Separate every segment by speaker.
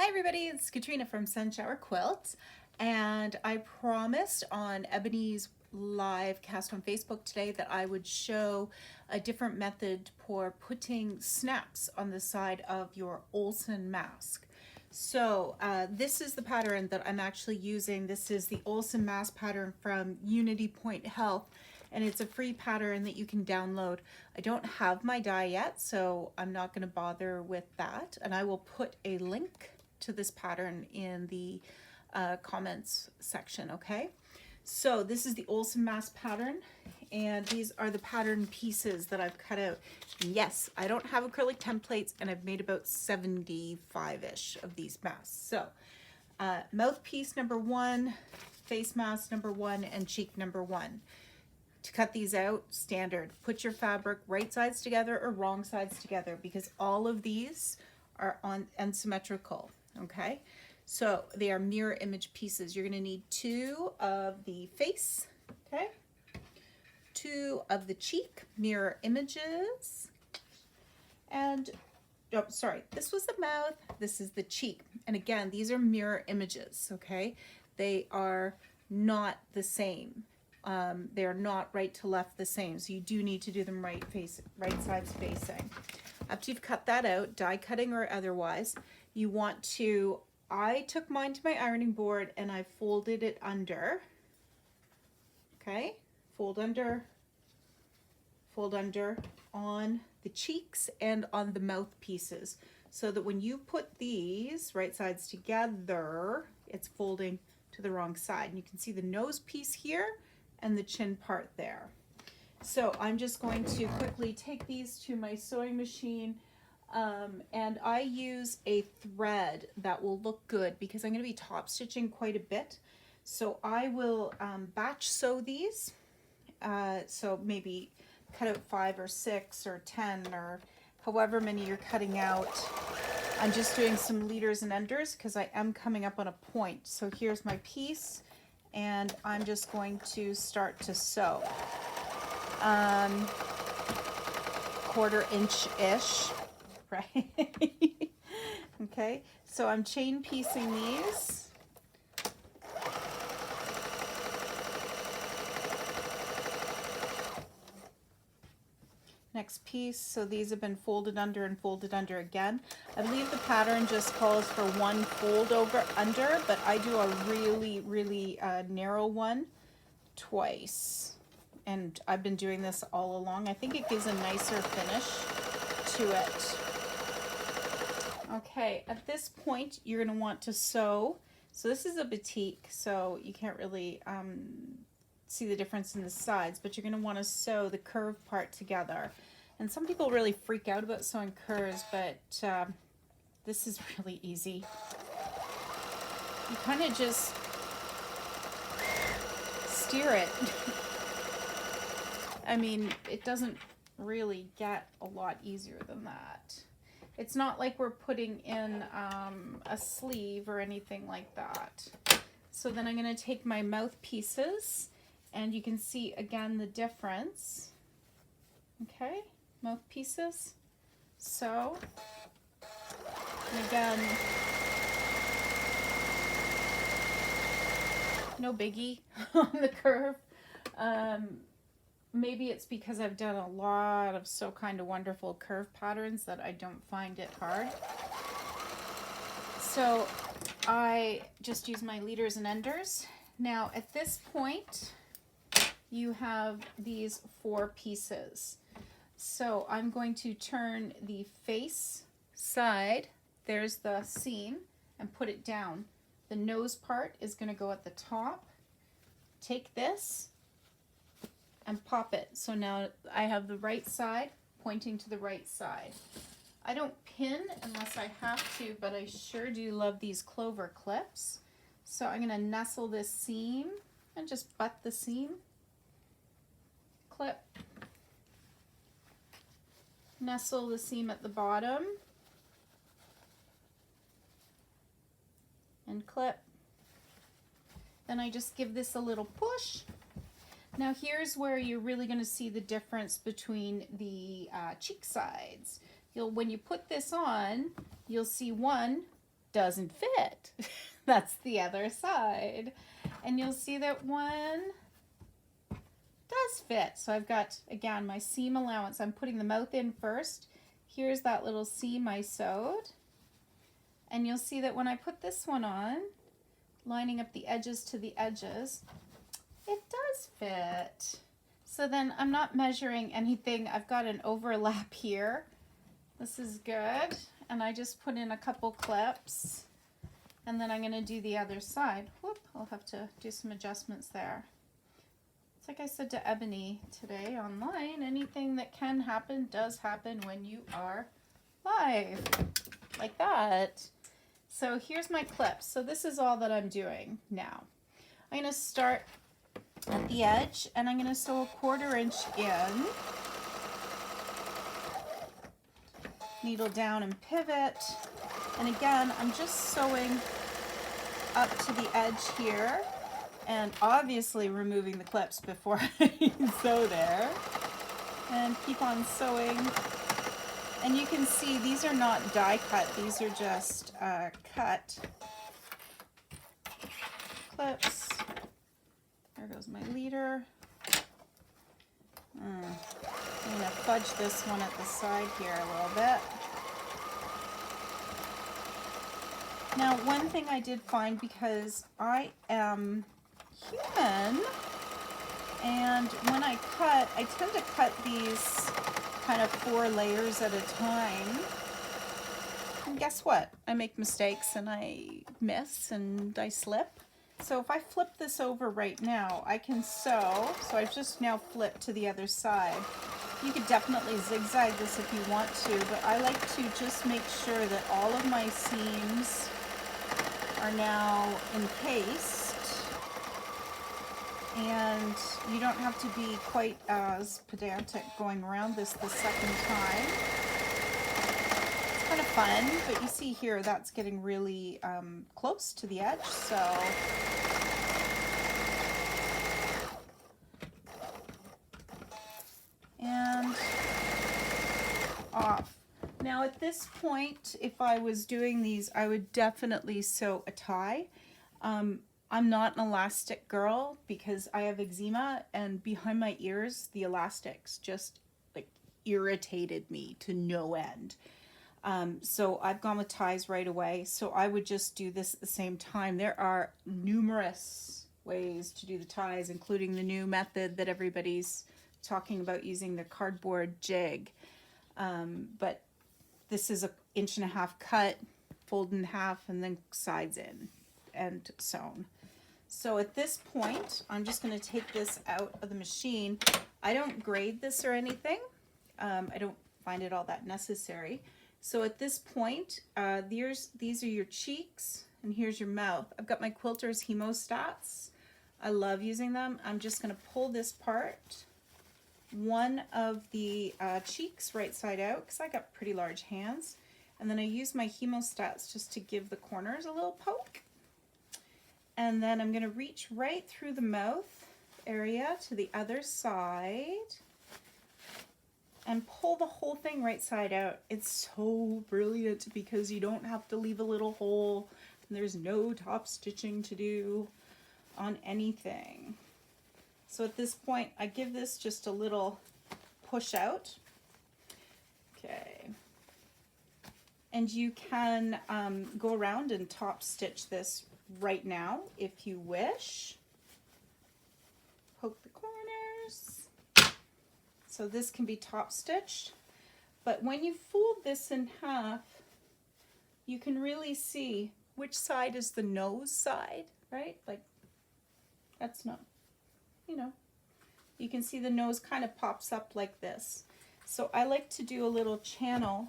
Speaker 1: Hi everybody, it's Katrina from Sunshower Quilts, and I promised on Ebony's live cast on Facebook today that I would show a different method for putting snaps on the side of your Olson mask. So this is the pattern that I'm actually using. This is the Olson mask pattern from Unity Point Health, and it's a free pattern that you can download. I don't have my die yet, so I'm not going to bother with that, and I will put a link to this pattern in the comments section, okay? So this is the Olson mask pattern, and these are the pattern pieces that I've cut out. Yes, I don't have acrylic templates, and I've made about 75-ish of these masks. So mouthpiece number 1, face mask number 1, and cheek number 1. To cut these out, standard. Put your fabric right sides together or wrong sides together, because all of these are on unsymmetrical, okay? So they are mirror image pieces. You're gonna need 2 of the face, okay? 2 of the cheek, mirror images. And, oh, sorry, this was the mouth, this is the cheek. And again, these are mirror images, okay? They are not the same. They are not right to left the same, so you do need to do them right sides facing. After you've cut that out, die cutting or otherwise, you want to, I took mine to my ironing board and I folded it under, okay? Fold under on the cheeks and on the mouth pieces, so that when you put these right sides together, it's folding to the wrong side. And you can see the nose piece here and the chin part there. So I'm just going to quickly take these to my sewing machine, and I use a thread that will look good because I'm going to be top stitching quite a bit. So I will batch sew these, so maybe cut out 5 or 6 or 10 or however many you're cutting out. I'm just doing some leaders and enders because I am coming up on a point. So here's my piece, and I'm just going to start to sew. 1/4 inch-ish, right? Okay, so I'm chain piecing these. Next piece, so these have been folded under and folded under again. I believe the pattern just calls for 1 fold over under, but I do a really narrow one twice. And I've been doing this all along. I think it gives a nicer finish to it. Okay, at this point, you're gonna want to sew. So this is a batik, so you can't really see the difference in the sides, but you're gonna wanna sew the curved part together. And some people really freak out about sewing curves, but this is really easy. You kind of just steer it. I mean, it doesn't really get a lot easier than that. It's not like we're putting in a sleeve or anything like that. So then I'm going to take my mouth pieces, and you can see again the difference. Okay, mouth pieces. So, and again, no biggie on the curve. Maybe it's because I've done a lot of So Kind of Wonderful curve patterns that I don't find it hard. So I just use my leaders and enders. Now at this point, you have these 4 pieces. So I'm going to turn the face side, there's the seam, and put it down. The nose part is going to go at the top. Take this and pop it. So now I have the right side pointing to the right side. I don't pin unless I have to, but I sure do love these clover clips. So I'm going to nestle this seam and just butt the seam. Clip. Nestle the seam at the bottom. And clip. Then I just give this a little push. Now here's where you're really going to see the difference between the cheek sides. When you put this on, you'll see one doesn't fit. That's the other side. And you'll see that one does fit. So I've got, again, my seam allowance. I'm putting the mouth in first. Here's that little seam I sewed. And you'll see that when I put this one on, lining up the edges to the edges, it does fit. So then I'm not measuring anything. I've got an overlap here. This is good. And I just put in a couple clips. And then I'm going to do the other side. Whoop, I'll have to do some adjustments there. It's like I said to Ebony today online, anything that can happen does happen when you are live. Like that. So here's my clips. So this is all that I'm doing now. I'm going to start at the edge and I'm going to sew a 1/4 inch in. Needle down and pivot. And again, I'm just sewing up to the edge here and obviously removing the clips before I sew there. And keep on sewing. And you can see these are not die cut, these are just cut clips. There goes my leader. I'm going to fudge this one at the side here a little bit. Now, one thing I did find, because I am human, and when I cut, I tend to cut these kind of 4 layers at a time. And guess what? I make mistakes and I miss and I slip. So if I flip this over right now, I can sew. So I've just now flipped to the other side. You could definitely zigzag this if you want to, but I like to just make sure that all of my seams are now encased. And you don't have to be quite as pedantic going around this the second time. It's kind of fun, but you see here that's getting really close to the edge, so and off. Now at this point, if I was doing these, I would definitely sew a tie. I'm not an elastic girl because I have eczema, and behind my ears the elastics just like irritated me to no end. So I've gone with ties right away. So I would just do this at the same time. There are numerous ways to do the ties, including the new method that everybody's talking about using the cardboard jig. But this is 1.5 inch cut, fold in half, and then sides in and sewn. So at this point, I'm just going to take this out of the machine. I don't grade this or anything. I don't find it all that necessary. So at this point, these are your cheeks, and here's your mouth. I've got my Quilter's hemostats. I love using them. I'm just going to pull this part, one of the cheeks right side out, because I got pretty large hands. And then I use my hemostats just to give the corners a little poke. And then I'm going to reach right through the mouth area to the other side and pull the whole thing right side out. It's so brilliant because you don't have to leave a little hole, and there's no top stitching to do on anything. So at this point, I give this just a little push out. Okay. And you can go around and top stitch this right now if you wish. Poke the corners. So this can be top stitched, but when you fold this in half, you can really see which side is the nose side, right? Like that's not, you know, you can see the nose kind of pops up like this. So I like to do a little channel.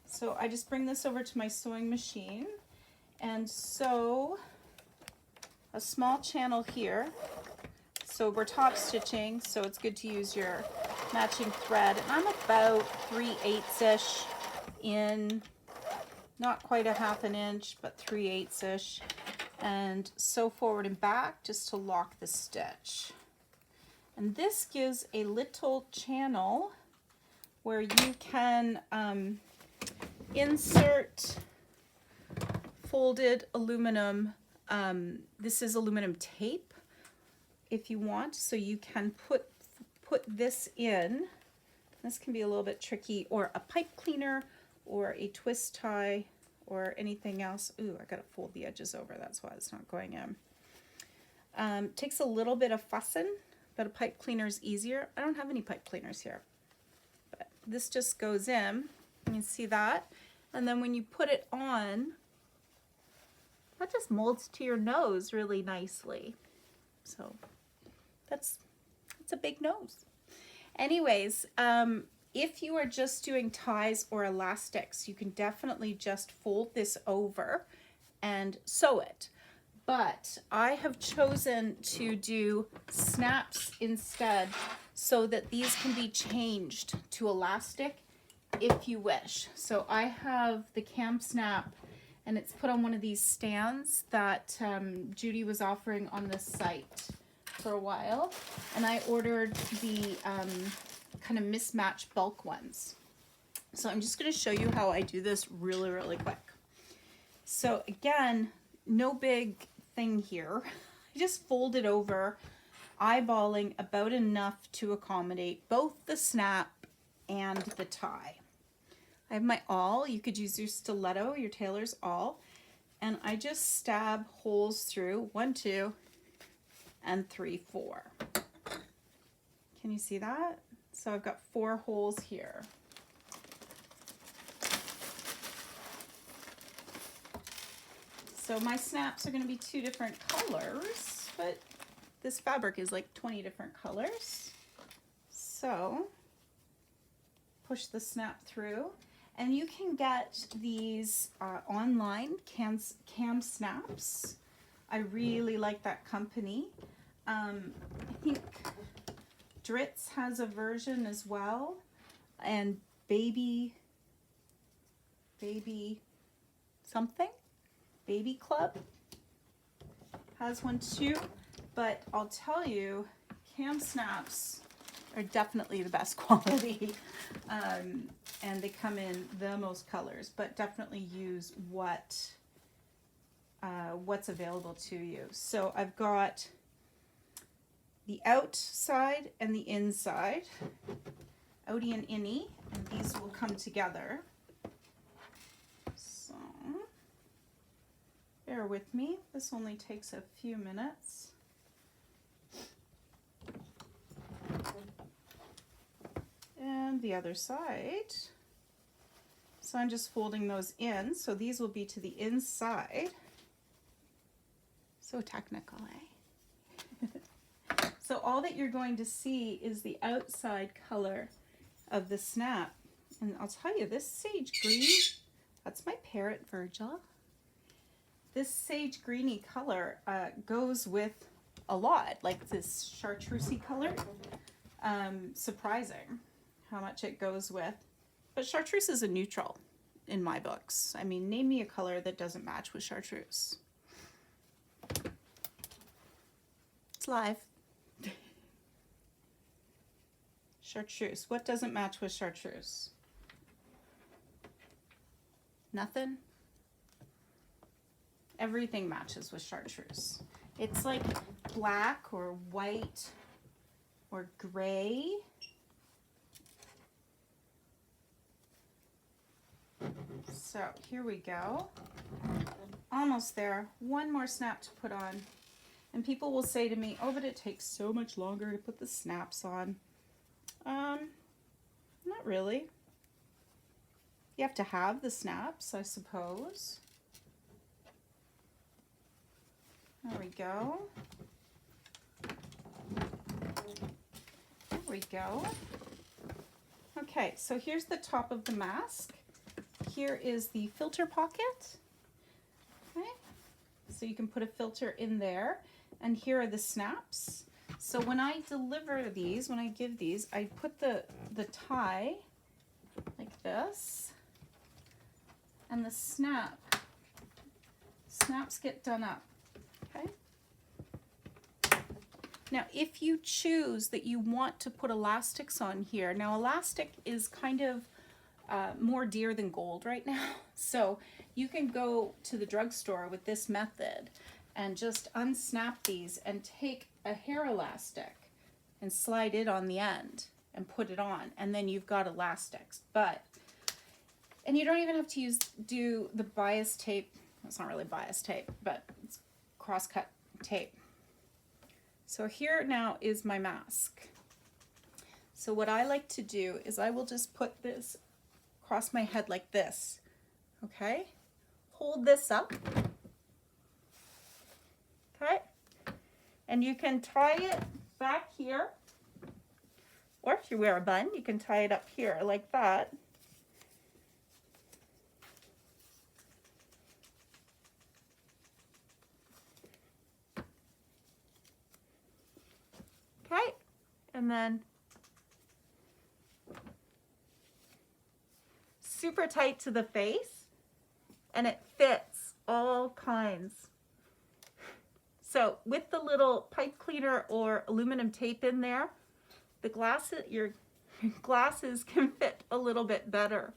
Speaker 1: So I just bring this over to my sewing machine and sew a small channel here. So we're top stitching, so it's good to use your matching thread. And I'm about 3/8 in, not quite 1/2 inch, but 3/8 and sew forward and back just to lock the stitch. And this gives a little channel where you can insert folded aluminum, this is aluminum tape if you want, so you can put this in. This can be a little bit tricky, or a pipe cleaner, or a twist tie, or anything else. Ooh, I gotta fold the edges over, that's why it's not going in. Takes a little bit of fussing, but a pipe cleaner is easier. I don't have any pipe cleaners here, but this just goes in. You can see that, and then when you put it on, that just molds to your nose really nicely. So that's a big nose. Anyways, if you are just doing ties or elastics, you can definitely just fold this over and sew it. But I have chosen to do snaps instead, so that these can be changed to elastic if you wish. So I have the cam snap, and it's put on one of these stands that Judy was offering on this site for a while, and I ordered the kind of mismatched bulk ones. So I'm just going to show you how I do this really quick. So again, no big thing here. I just fold it over, eyeballing about enough to accommodate both the snap and the tie. I have my awl. You could use your stiletto, your tailor's awl, and I just stab holes through 1, 2, and 3, 4. Can you see that? So I've got 4 holes here. So my snaps are going to be 2 different colors, but this fabric is like 20 different colors. So push the snap through, and you can get these online, cam snaps. I really like that company. I think Dritz has a version as well, and baby something, Baby Club has one too. But I'll tell you, cam snaps are definitely the best quality, and they come in the most colors, but definitely use what's available to you. So I've got the outside and the inside, outie and innie, and these will come together. So bear with me, this only takes a few minutes. And the other side. So I'm just folding those in, so these will be to the inside. So technical, eh? So all that you're going to see is the outside color of the snap. And I'll tell you, this sage green, that's my parrot Virgil. This sage greeny color goes with a lot, like this chartreusey color. Surprising how much it goes with. But chartreuse is a neutral in my books. I mean, name me a color that doesn't match with chartreuse. It's live. Chartreuse. What doesn't match with chartreuse? Nothing? Everything matches with chartreuse. It's like black or white or gray. So here we go. Almost there. One more snap to put on. And people will say to me, oh, but it takes so much longer to put the snaps on. Not really. You have to have the snaps, I suppose. There we go. There we go. Okay, so here's the top of the mask. Here is the filter pocket. Okay, so you can put a filter in there. And here are the snaps. So when I deliver these, when I give these, I put the tie like this, and the snaps get done up. Okay. Now, if you choose that you want to put elastics on here, now elastic is kind of more dear than gold right now. So You can go to the drugstore with this method and just unsnap these and take a hair elastic and slide it on the end and put it on, and then you've got elastics. And you don't even have to do the bias tape. It's not really bias tape, but it's cross-cut tape. So here now is my mask. So what I like to do is I will just put this across my head like this, okay? Hold this up, okay? And you can tie it back here, or if you wear a bun, you can tie it up here like that. Okay, and then super tight to the face, and it fits all kinds. So with the little pipe cleaner or aluminum tape in there, the glasses, your glasses can fit a little bit better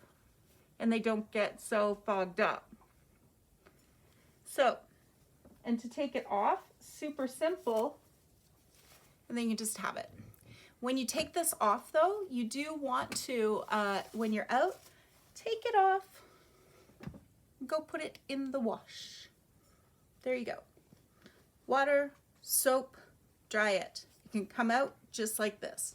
Speaker 1: and they don't get so fogged up. So, and to take it off, super simple, and then you just have it. When you take this off though, you do want to, when you're out, take it off, go put it in the wash. There you go. Water, soap, dry it. You can come out just like this.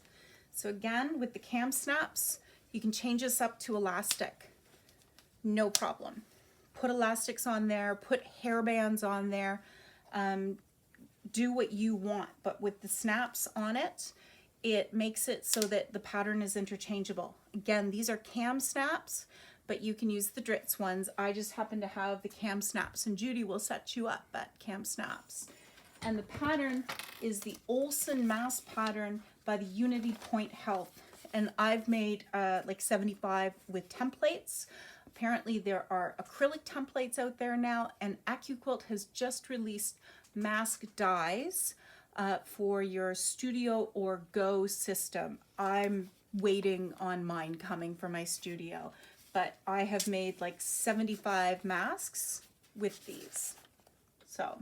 Speaker 1: So again, with the cam snaps, you can change this up to elastic. No problem. Put elastics on there, put hair bands on there, do what you want. But with the snaps on it, it makes it so that the pattern is interchangeable. Again, these are cam snaps, but you can use the Dritz ones. I just happen to have the cam snaps, and Judy will set you up at cam snaps. And the pattern is the Olson mask pattern by the Unity Point Health. And I've made like 75 with templates. Apparently there are acrylic templates out there now, and AccuQuilt has just released mask dies for your Studio or Go system. I'm waiting on mine coming for my Studio, but I have made like 75 masks with these. So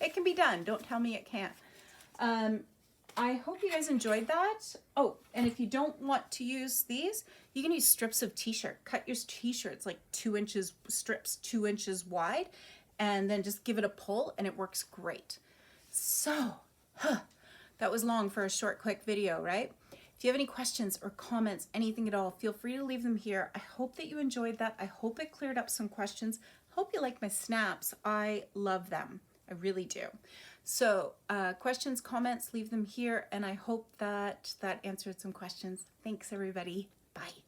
Speaker 1: it can be done. Don't tell me it can't. I hope you guys enjoyed that. Oh, and if you don't want to use these, you can use strips of t-shirt. Cut your t-shirts like 2 inches, strips 2 inches wide, and then just give it a pull and it works great. So, that was long for a short, quick video, right? If you have any questions or comments, anything at all, feel free to leave them here. I hope that you enjoyed that. I hope it cleared up some questions. Hope you like my snaps. I love them. I really do. So questions, comments, leave them here, and I hope that that answered some questions. Thanks, everybody. Bye.